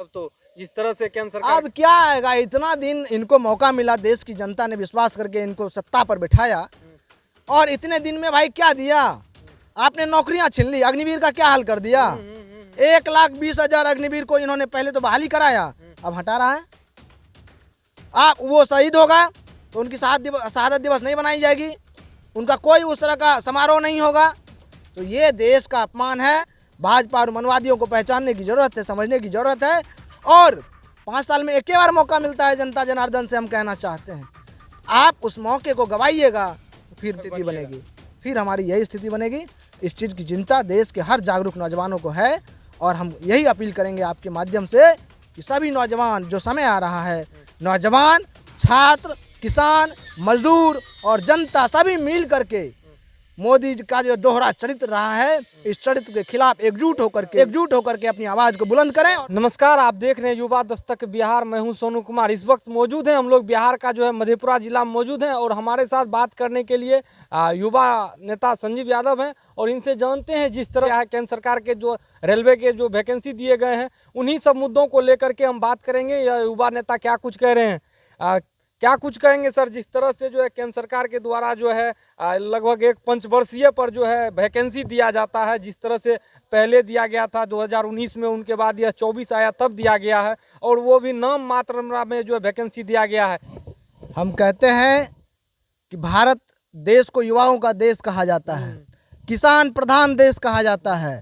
अब तो जिस तरह से केंद्र सरकार अब क्या आएगा, इतना दिन इनको मौका मिला, देश की जनता ने विश्वास करके इनको सत्ता पर बिठाया, और इतने दिन में भाई क्या दिया आपने? नौकरियां छीन ली। अग्निवीर का क्या हाल कर दिया? 1,20,000 अग्निवीर को इन्होंने पहले तो बहाली कराया, अब हटा रहा है। आप वो शहीद होगा तो उनकी शहादत दिवस नहीं बनाई जाएगी, उनका कोई उस तरह का समारोह नहीं होगा। तो ये देश का अपमान है। भाजपा और मनवादियों को पहचानने की जरूरत है, समझने की जरूरत है। और 5 साल में एक ही बार मौका मिलता है जनता जनार्दन से, हम कहना चाहते हैं आप उस मौके को गवाइएगा तो फिर स्थिति बनेगी, फिर हमारी यही स्थिति बनेगी। इस चीज़ की चिंता देश के हर जागरूक नौजवानों को है, और हम यही अपील करेंगे आपके माध्यम से कि सभी नौजवान, जो समय आ रहा है, नौजवान, छात्र, किसान, मजदूर और जनता सभी मिल करके मोदी जी का जो दोहरा चरित्र रहा है, इस चरित्र के खिलाफ एकजुट होकर के अपनी आवाज को बुलंद करें। नमस्कार, आप देख रहे हैं युवा दस्तक बिहार। मैं हूं सोनू कुमार। इस वक्त मौजूद हैं हम लोग बिहार का जो है मधेपुरा जिला में मौजूद हैं, और हमारे साथ बात करने के लिए युवा नेता संजीव यादव हैं, और इनसे जानते हैं जिस तरह केंद्र सरकार के जो रेलवे के जो वैकेंसी दिए गए हैं, उन्हीं सब मुद्दों को लेकर के हम बात करेंगे। यह युवा नेता क्या कुछ कह रहे हैं, क्या कुछ कहेंगे सर? जिस तरह से जो है केंद्र सरकार के द्वारा जो है लगभग एक पंचवर्षीय पर जो है वैकेंसी दिया जाता है, जिस तरह से पहले दिया गया था 2019 में, उनके बाद यह 24 आया तब दिया गया है, और वो भी नाम मात्र में जो है वैकेंसी दिया गया है। हम कहते हैं कि भारत देश को युवाओं का देश कहा जाता है, किसान प्रधान देश कहा जाता है।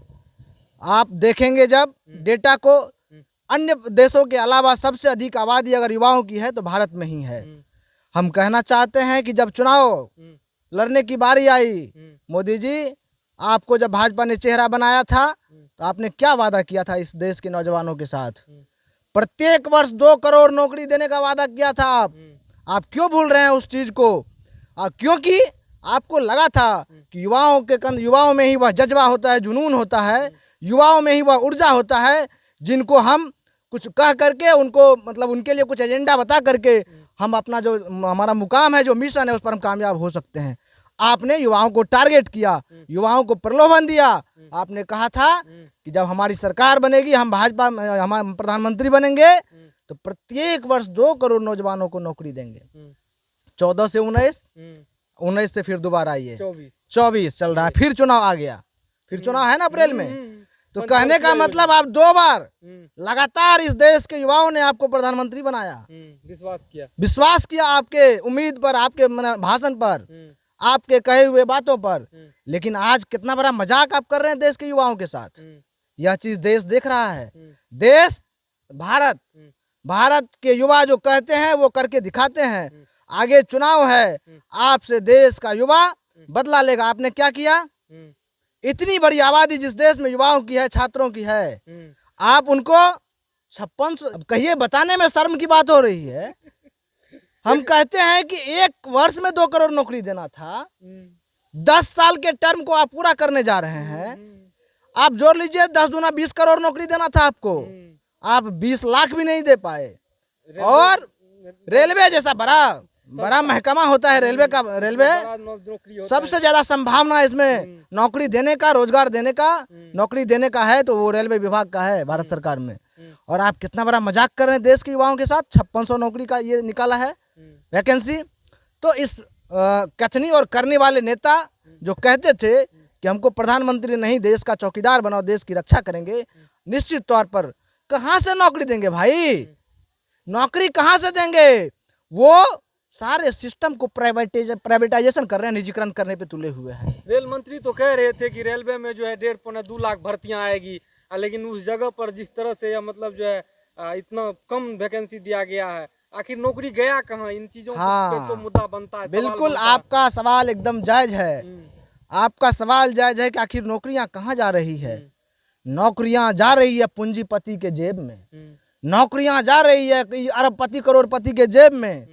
आप देखेंगे जब डेटा को, अन्य देशों के अलावा सबसे अधिक आबादी अगर युवाओं की है तो भारत में ही है। हम कहना चाहते हैं कि जब चुनाव लड़ने की बारी आई, मोदी जी आपको जब भाजपा ने चेहरा बनाया था तो आपने क्या वादा किया था इस देश के नौजवानों के साथ? प्रत्येक वर्ष 2 करोड़ नौकरी देने का वादा किया था आप क्यों भूल रहे हैं उस चीज को? क्योंकि आपको लगा था कि युवाओं में ही वह जज्बा होता है, जुनून होता है, युवाओं में ही वह ऊर्जा होता है, जिनको हम कुछ कह करके उनको, मतलब उनके लिए कुछ एजेंडा बता करके हम अपना जो हमारा मुकाम है, जो मिशन है, उस पर हम कामयाब हो सकते हैं। आपने युवाओं को टारगेट किया, युवाओं को प्रलोभन दिया। आपने कहा था कि जब हमारी सरकार बनेगी, हम प्रधानमंत्री बनेंगे तो प्रत्येक वर्ष 2 करोड़ नौजवानों को नौकरी देंगे। 14 से 19 से फिर दोबारा आइए 24 चल रहा है, फिर चुनाव आ गया, फिर चुनाव है ना अप्रैल में। तो कहने का मतलब आप 2 बार लगातार इस देश के युवाओं ने आपको प्रधानमंत्री बनाया, विश्वास किया आपके उम्मीद पर, आपके भाषण पर, आपके कहे हुए बातों पर। लेकिन आज कितना बड़ा मजाक आप कर रहे हैं देश के युवाओं के साथ। यह चीज देश देख रहा है। देश, भारत के युवा जो कहते हैं वो करके दिखाते हैं। आगे चुनाव है, आपसे देश का युवा बदला लेगा। आपने क्या किया? इतनी बड़ी आबादी जिस देश में युवाओं की है, छात्रों की है, आप उनको 5600, कहिए, बताने में शर्म की बात हो रही है। हम कहते हैं कि 1 वर्ष में 2 करोड़ नौकरी देना था, 10 साल के टर्म को आप पूरा करने जा रहे हैं। आप जोड़ लीजिए, 10 दूना 20 करोड़ नौकरी देना था आपको, आप 20 लाख भी नहीं दे पाए। और रेलवे जैसा बड़ा महकमा होता है रेलवे सबसे ज्यादा संभावना इसमें नौकरी देने का, रोजगार देने का, नौकरी देने का है तो वो रेलवे विभाग का है भारत सरकार में। और आप कितना बड़ा मजाक कर रहे हैं देश के युवाओं के साथ। 5600 नौकरी का ये निकाला है वैकेंसी। तो इस कथनी और करने वाले नेता जो कहते थे कि हमको प्रधानमंत्री नहीं, देश का चौकीदार बनाओ, देश की रक्षा करेंगे, निश्चित तौर पर कहाँ से नौकरी देंगे भाई? नौकरी कहाँ से देंगे? वो सारे सिस्टम को प्राइवेटाइजेशन कर रहे हैं, निजीकरण करने पे तुले हुए हैं। रेल मंत्री तो कह रहे थे कि रेलवे में जो है 1.5-2 लाख भर्तियां आएगी, लेकिन उस जगह पर जिस तरह से या मतलब जो है इतना कम वैकेंसी दिया गया है, आखिर नौकरी गया कहाँ? इन चीजों पे तो मुद्दा बनता है। बिल्कुल, आपका सवाल एकदम जायज है। आपका सवाल जायज है कि आखिर नौकरियां कहाँ जा रही है? नौकरियां जा रही है पूंजीपति के जेब में, नौकरियां जा रही है अरबपति करोड़पति के जेब में,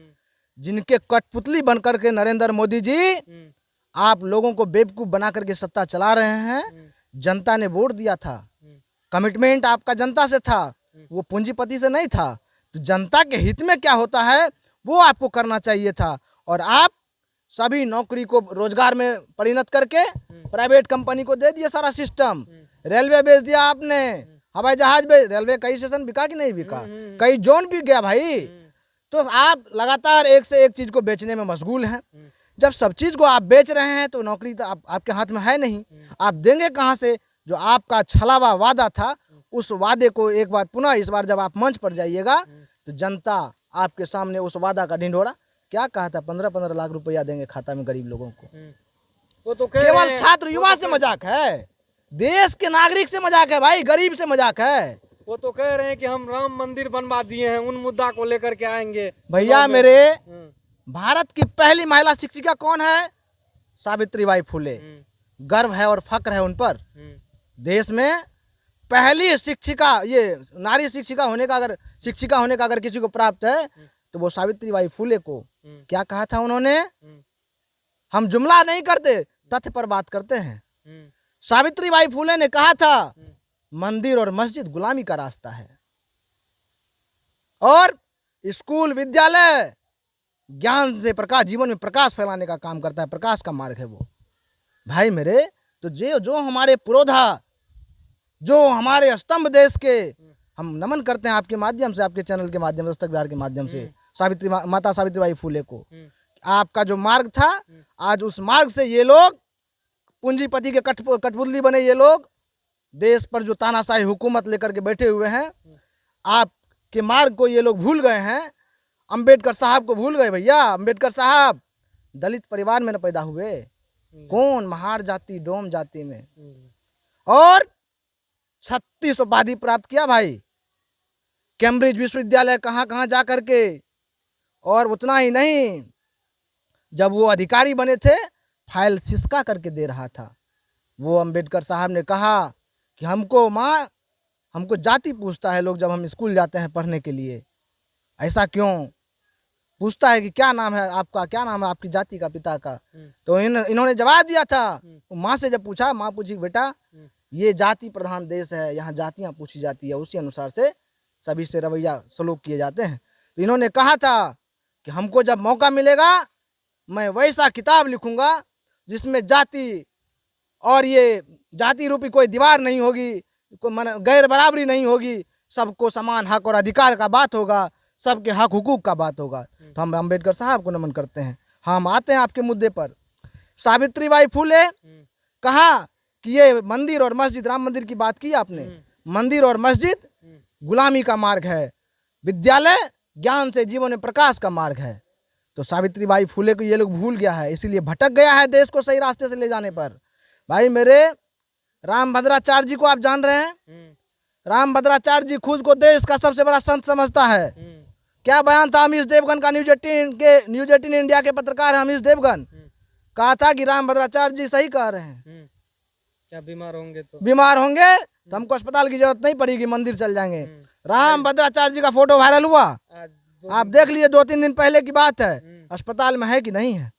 जिनके कठपुतली बनकर के नरेंद्र मोदी जी आप लोगों को बेवकूफ बना करके सत्ता चला रहे हैं। जनता ने वोट दिया था, कमिटमेंट आपका जनता से था, वो पूंजीपति से नहीं था। तो जनता के हित में क्या होता है वो आपको करना चाहिए था। और आप सभी नौकरी को रोजगार में परिणत करके प्राइवेट कंपनी को दे दिए सारा सिस्टम। रेलवे बेच दिया आपने, हवाई जहाज में, रेलवे कई स्टेशन बिका कि नहीं बिका, कई जोन बिक गया भाई। तो आप लगातार एक से एक चीज को बेचने में मशगूल हैं। जब सब चीज को आप बेच रहे हैं तो नौकरी तो आपके हाथ में है नहीं, आप देंगे कहाँ से? जो आपका छलावा वादा था, उस वादे को एक बार पुनः इस बार जब आप मंच पर जाइएगा तो जनता आपके सामने उस वादा का ढिंढोरा, क्या कहा था, 15-15 लाख रुपया देंगे खाता में गरीब लोगों को। वो तो केवल छात्र युवा से मजाक है, देश के नागरिक से मजाक है भाई, गरीब से मजाक है। वो तो कह रहे हैं कि हम राम मंदिर बनवा दिए हैं, उन मुद्दा को लेकर के आएंगे। भैया मेरे, भारत की पहली महिला शिक्षिका कौन है? सावित्रीबाई फुले। गर्व है और फक्र है उन पर। देश में पहली शिक्षिका, ये नारी शिक्षिका होने का अगर किसी को प्राप्त है तो वो सावित्रीबाई फुले को। क्या कहा था उन्होंने? हम जुमला नहीं करते, तथ्य पर बात करते हैं। सावित्रीबाई फुले ने कहा था मंदिर और मस्जिद गुलामी का रास्ता है, और स्कूल विद्यालय ज्ञान से प्रकाश, जीवन में प्रकाश फैलाने का काम करता है, प्रकाश का मार्ग है वो। भाई मेरे, तो जो हमारे पुरोधा, जो हमारे स्तंभ देश के, हम नमन करते हैं आपके माध्यम से, आपके चैनल के माध्यम से, दस्तक बिहार के माध्यम से माता सावित्रीबाई फुले को। आपका जो मार्ग था, आज उस मार्ग से ये लोग पूंजीपति के कठपुतली बने, ये लोग देश पर जो तानाशाही हुकूमत लेकर के बैठे हुए हैं, आपके मार्ग को ये लोग भूल गए हैं। अंबेडकर साहब को भूल गए भैया। अंबेडकर साहब दलित परिवार में न पैदा हुए, कौन, महार जाति, डोम जाति में, और 36 उपाधि प्राप्त किया भाई, कैम्ब्रिज विश्वविद्यालय कहाँ कहाँ जा करके। और उतना ही नहीं, जब वो अधिकारी बने थे, फाइल सिसका करके दे रहा था। वो अंबेडकर साहब ने कहा कि हमको जाति पूछता है लोग जब हम स्कूल जाते हैं पढ़ने के लिए। ऐसा क्यों पूछता है कि क्या नाम है आपका, क्या नाम है आपकी जाति का, पिता का? तो इन्होंने जवाब दिया था। माँ से जब पूछा, माँ पूछी बेटा ये जाति प्रधान देश है, यहाँ जातियाँ पूछी जाती है, उसी अनुसार से सभी से रवैया सलूक किए जाते हैं। तो इन्होंने कहा था कि हमको जब मौका मिलेगा मैं वैसा किताब लिखूंगा जिसमें जाति और ये जाति रूपी कोई दीवार नहीं होगी, गैर बराबरी नहीं होगी, सबको समान हक और अधिकार का बात होगा, सबके हक हुकूक का बात होगा। तो हम अंबेडकर साहब को नमन करते हैं। हम आते हैं आपके मुद्दे पर। सावित्रीबाई फुले कहा कि ये मंदिर और मस्जिद, राम मंदिर की बात की आपने, मंदिर और मस्जिद गुलामी का मार्ग है, विद्यालय ज्ञान से जीवन में प्रकाश का मार्ग है। तो सावित्रीबाई फुले को ये लोग भूल गया है, इसीलिए भटक गया है देश को सही रास्ते से ले जाने पर। भाई मेरे, रामभद्राचार्य जी को आप जान रहे हैं? रामभद्राचार्य जी खुद को देश का सबसे बड़ा संत समझता है। क्या बयान था अमीश देवगन का? न्यूज 18 इंडिया के पत्रकार है अमीश देवगन, कहा था कि रामभद्राचार्य जी सही कह रहे हैं। क्या बीमार होंगे तो हमको अस्पताल की जरूरत नहीं पड़ेगी, मंदिर चल जाएंगे। रामभद्राचार्य जी का फोटो वायरल हुआ, आप देख लिए, 2-3 दिन पहले की बात है। अस्पताल में है कि नहीं है?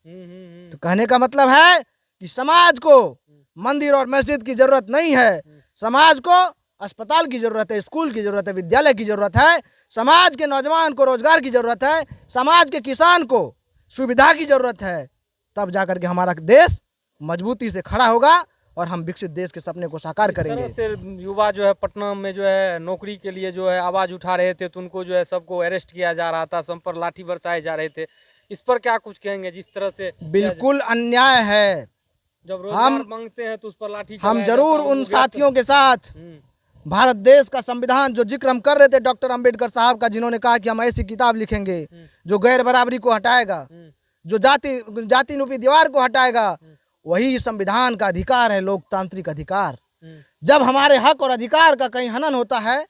तो कहने का मतलब है कि समाज को मंदिर और मस्जिद की जरूरत नहीं है, समाज को अस्पताल की जरूरत है, स्कूल की जरूरत है, विद्यालय की जरूरत है, समाज के नौजवान को रोजगार की जरूरत है, समाज के किसान को सुविधा की जरूरत है। तब जाकर के हमारा देश मजबूती से खड़ा होगा और हम विकसित देश के सपने को साकार करेंगे। से युवा जो है पटना में जो है नौकरी के लिए जो है आवाज उठा रहे थे, तो उनको जो है सबको अरेस्ट किया जा रहा था, सब पर लाठी बरसाए जा रहे थे। इस पर क्या कुछ कहेंगे? जिस तरह से बिल्कुल अन्याय है। जब रोजगार मांगते हैं तो उस पर लाठी, हम जरूर उन साथियों के साथ, भारत देश का संविधान जो जिक्र हम कर रहे थे डॉक्टर अंबेडकर साहब का, जिन्होंने कहा कि हम ऐसी किताब लिखेंगे जो गैर बराबरी को हटाएगा, जो जाति रूपी दीवार को हटाएगा, वही संविधान का अधिकार है, लोकतांत्रिक अधिकार। जब हमारे हक और अधिकार का कहीं हनन होता है,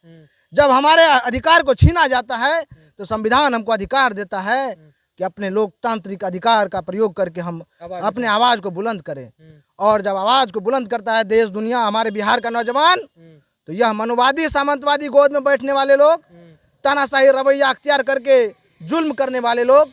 जब हमारे अधिकार को छीना जाता है, तो संविधान हमको अधिकार देता है कि अपने लोकतांत्रिक अधिकार का प्रयोग करके हम अपने आवाज को बुलंद करें। और जब आवाज को बुलंद करता है देश दुनिया, हमारे बिहार का नौजवान, तो यह मनुवादी सामंतवादी गोद में बैठने वाले लोग, तानाशाही रवैया अख्तियार करके जुल्म करने वाले लोग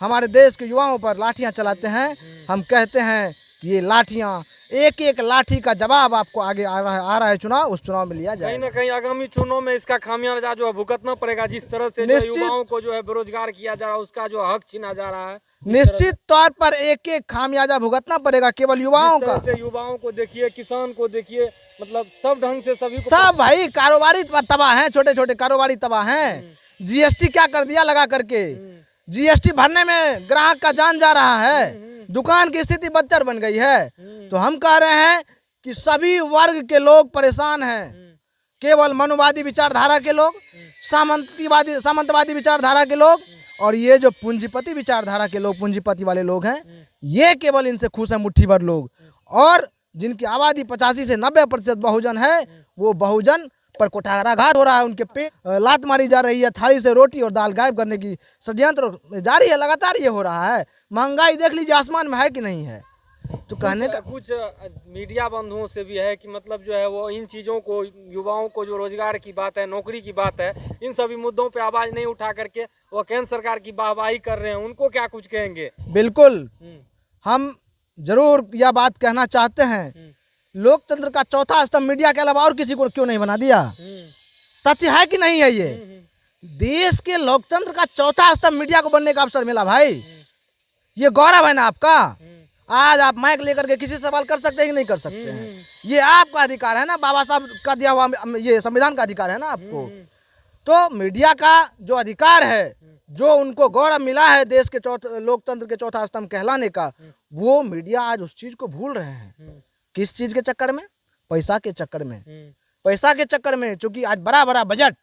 हमारे देश के युवाओं पर लाठियां चलाते हैं। हम कहते हैं कि ये लाठियां, एक एक लाठी का जवाब आपको आगे आ रहा है चुनाव, उस चुनाव में लिया जाए। कहीं ना कहीं आगामी चुनाव में इसका खामियाजा जो है भुगतना पड़ेगा। जिस तरह से युवाओं को जो है बेरोजगार किया जा रहा है, उसका जो हक छीना जा रहा है, निश्चित तौर पर एक एक खामियाजा भुगतना पड़ेगा केवल युवाओं जिस का। तरह से युवाओं को देखिए, किसान को देखिए, मतलब सब ढंग से सभी को सब भाई कारोबारी तबाह हैं, छोटे छोटे कारोबारी तबाह हैं। जीएसटी क्या कर दिया लगा करके, जीएसटी भरने में ग्राहक का जान जा रहा है, दुकान की स्थिति बदतर बन गई है। तो हम कह रहे हैं कि सभी वर्ग के लोग परेशान हैं, केवल मनुवादी विचारधारा के लोग, सामंतवादी विचारधारा के लोग, और ये जो पूंजीपति विचारधारा के लोग, पूंजीपति वाले लोग हैं, ये केवल इनसे खुश है मुट्ठी भर लोग। और जिनकी आबादी 85 से 90% बहुजन है, वो बहुजन पर कुठाराघात हो रहा है, उनके पेट लात मारी जा रही है, थाली से रोटी और दाल गायब करने की षड्यंत्र जारी है, लगातार ये हो रहा है। महंगाई देख लीजिए आसमान में है कि नहीं है। तो कहने का कुछ मीडिया बंधुओं से भी है कि मतलब जो है वो इन चीज़ों को, युवाओं को जो रोजगार की बात है, नौकरी की बात है, इन सभी मुद्दों पे आवाज नहीं उठा करके वो केंद्र सरकार की वाहवाही कर रहे हैं, उनको क्या कुछ कहेंगे? बिल्कुल हम जरूर यह बात कहना चाहते हैं, लोकतंत्र का चौथा स्तंभ मीडिया के अलावा और किसी को क्यों नहीं बना दिया? तथ्य है कि नहीं है ये? देश के लोकतंत्र का चौथा स्तंभ मीडिया को बनने का अवसर मिला भाई, ये गौरव है ना आपका। आज आप माइक लेकर के किसी सवाल कर सकते हैं कि नहीं कर सकते हैं? ये आपका अधिकार है ना, बाबा साहब का दिया हुआ ये संविधान का अधिकार है ना आपको। तो मीडिया का जो अधिकार है, जो उनको गौरव मिला है देश के लोकतंत्र के चौथा स्तंभ कहलाने का, वो मीडिया आज उस चीज को भूल रहे हैं। किस चीज के चक्कर में? पैसा के चक्कर में। पैसा के चक्कर में, चूंकि आज बड़ा बड़ा बजट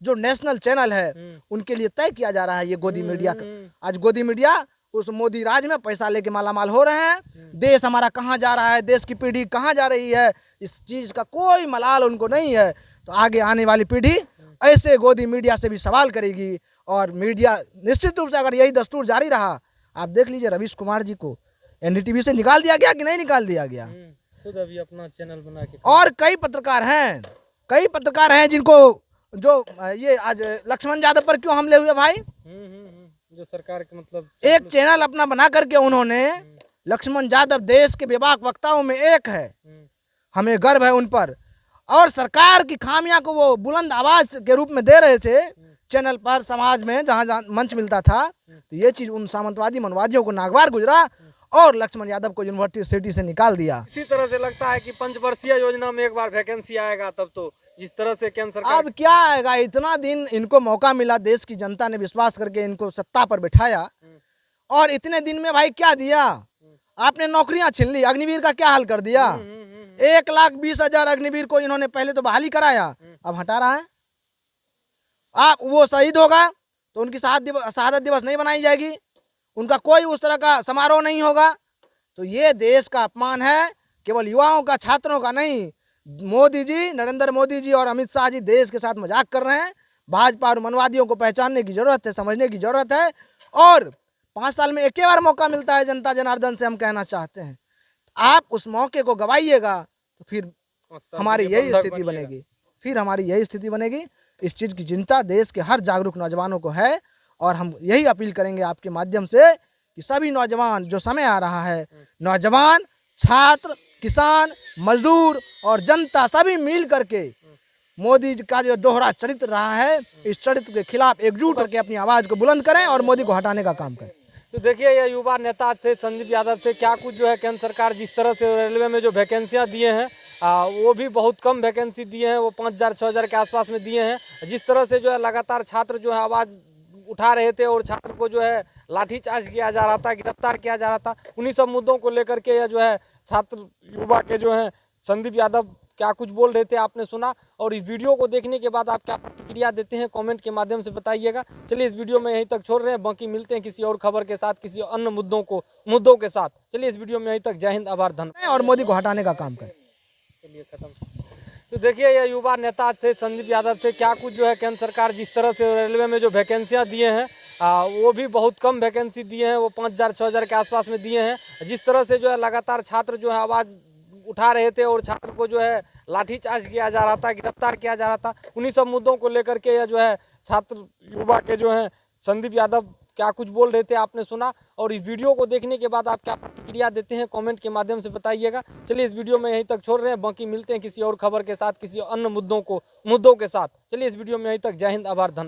जो नेशनल चैनल है उनके लिए तय किया जा रहा है, ये गोदी मीडिया का। आज गोदी मीडिया उस मोदी राज में पैसा लेके मालामाल हो रहे हैं। देश हमारा कहाँ जा रहा है, देश की पीढ़ी कहाँ जा रही है, इस चीज का कोई मलाल उनको नहीं है। तो आगे आने वाली पीढ़ी ऐसे गोदी मीडिया से भी सवाल करेगी, और मीडिया निश्चित रूप से अगर यही दस्तूर जारी रहा, आप देख लीजिए रवीश कुमार जी को एनडीटीवी से निकाल दिया गया कि नहीं निकाल दिया गया। खुद अभी अपना चैनल बना के, और कई पत्रकार हैं जिनको, जो ये आज लक्ष्मण यादव पर क्यों हमले हुए भाई? जो सरकार के मतलब एक चैनल अपना बना करके उन्होंने, लक्ष्मण यादव देश के बेबाक वक्ताओं में एक है, हमें गर्व है उन पर। और सरकार की खामियां को वो बुलंद आवाज के रूप में दे रहे थे चैनल पर, समाज में जहां जहां मंच मिलता था। तो ये चीज उन सामंतवादी मनवादियों को नागवार गुजरा और लक्ष्मण यादव को यूनिवर्सिटी से निकाल दिया। इसी तरह से लगता है कि पंचवर्षीय योजना में एक बार वैकेंसी आएगा, तब तो जिस तरह से केंद्र सरकार, अब क्या आएगा? इतना दिन इनको मौका मिला, देश की जनता ने विश्वास करके इनको सत्ता पर बिठाया, और इतने दिन में भाई क्या दिया आपने? नौकरियां छीन ली। अग्निवीर का क्या हाल कर दिया? 1,20,000 अग्निवीर को इन्होंने पहले तो बहाली कराया, अब हटा रहा है। आप वो शहीद होगा तो उनकी शहादत दिवस नहीं बनाई जाएगी, उनका कोई उस तरह का समारोह नहीं होगा। तो ये देश का अपमान है, केवल युवाओं का, छात्रों का नहीं। मोदी जी, नरेंद्र मोदी जी और अमित शाह जी देश के साथ मजाक कर रहे हैं। भाजपा और मनवादियों को पहचानने की जरूरत है, समझने की जरूरत है। और 5 साल में एक ही बार मौका मिलता है जनता जनार्दन से, हम कहना चाहते हैं आप उस मौके को गवाइएगा तो फिर हमारी यही स्थिति बनेगी, इस चीज की चिंता देश के हर जागरूक नौजवानों को है। और हम यही अपील करेंगे आपके माध्यम से कि सभी नौजवान, जो समय आ रहा है, नौजवान, छात्र, किसान, मजदूर और जनता सभी मिल करके मोदी जी का जो दोहरा चरित्र रहा है, इस चरित्र के खिलाफ एकजुट करके अपनी आवाज को बुलंद करें और मोदी को हटाने का काम करें। तो देखिए, ये युवा नेता थे संजीव यादव थे। क्या कुछ जो है केंद्र सरकार जिस तरह से रेलवे में जो वैकेंसियां दिए हैं, वो भी बहुत कम वैकेंसी दिए हैं, वो 5,000-6,000 के आसपास में दिए हैं। जिस तरह से जो है लगातार छात्र जो है आवाज़ उठा रहे थे और छात्र को जो है लाठीचार्ज किया जा रहा था, गिरफ्तार किया जा रहा था, उन्हीं सब मुद्दों को लेकर के जो है छात्र युवा के जो है संदीप यादव क्या कुछ बोल रहे थे, आपने सुना। और इस वीडियो को देखने के बाद आप क्या प्रतिक्रिया देते हैं, कमेंट के माध्यम से बताइएगा। चलिए इस वीडियो में यहीं तक छोड़ रहे हैं, बाकी मिलते हैं किसी और खबर के साथ, किसी अन्य मुद्दों के साथ। चलिए इस वीडियो में यहीं तक। जय हिंद, आभार, धन्यवाद। और मोदी को हटाने का काम करें। चलिए खत्म। तो देखिए, ये युवा नेता थे संजीव यादव थे। क्या कुछ जो है केंद्र सरकार जिस तरह से रेलवे में जो वैकेंसियां दिए हैं, वो भी बहुत कम वैकेंसी दिए हैं, वो 5,000-6,000 के आसपास में दिए हैं। जिस तरह से जो है लगातार छात्र जो है आवाज़ उठा रहे थे और छात्र को जो है लाठीचार्ज किया जा रहा था, गिरफ्तार किया जा रहा था, उन्हीं सब मुद्दों को लेकर के जो है छात्र युवा के जो है संदीप यादव क्या कुछ बोल रहे थे, आपने सुना। और इस वीडियो को देखने के बाद आप क्या प्रतिक्रिया देते हैं, कमेंट के माध्यम से बताइएगा। चलिए इस वीडियो में यहीं तक छोड़ रहे हैं, बाकी मिलते हैं किसी और खबर के साथ, किसी अन्य मुद्दों के साथ। चलिए इस वीडियो में यहीं तक। जय हिंद, आभार, धन्यवाद।